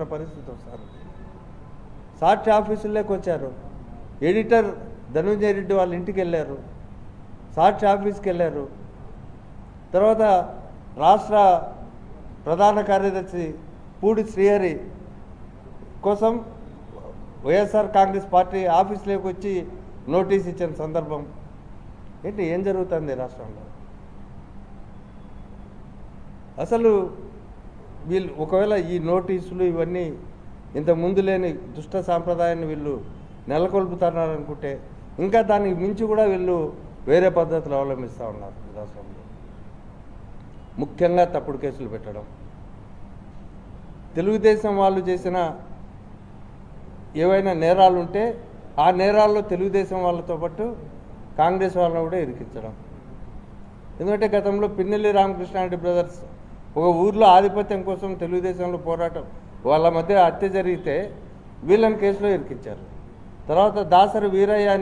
తీసుకున్న పరిస్థితి వస్తారు. సాక్షి ఆఫీసుల్లోకి వచ్చారు. ఎడిటర్ ధనుంజయ రెడ్డి వాళ్ళ ఇంటికి వెళ్ళారు, సాక్షి ఆఫీస్కి వెళ్ళారు. తర్వాత రాష్ట్ర ప్రధాన కార్యదర్శి పూడి శ్రీహరి కోసం వైఎస్ఆర్ కాంగ్రెస్ పార్టీ ఆఫీస్లోకి వచ్చి నోటీస్ ఇచ్చిన సందర్భం ఏంటి? ఏం జరుగుతుంది రాష్ట్రంలో? అసలు వీళ్ళు ఒకవేళ ఈ నోటీసులు ఇవన్నీ ఇంత ముందు లేని దుష్ట సాంప్రదాయాన్ని వీళ్ళు నెలకొల్పుతున్నారనుకుంటే ఇంకా దానికి మించి కూడా వీళ్ళు వేరే పద్ధతులు అవలంబిస్తూ ఉన్నారు రాష్ట్రంలో. ముఖ్యంగా తప్పుడు కేసులు పెట్టడం, తెలుగుదేశం వాళ్ళు చేసిన ఏవైనా నేరాలు ఉంటే ఆ నేరాల్లో తెలుగుదేశం వాళ్ళతో పాటు కాంగ్రెస్ వాళ్ళని కూడా ఇరికించడం. ఎందుకంటే గతంలో పిన్నెల్లి రామకృష్ణారెడ్డి బ్రదర్స్ ఒక ఊర్లో ఆధిపత్యం కోసం తెలుగుదేశంలో పోరాటం, వాళ్ళ మధ్య హత్య జరిగితే వీళ్ళని కేసులో ఇరికించారు. తర్వాత దాసరి వీరయ్య అని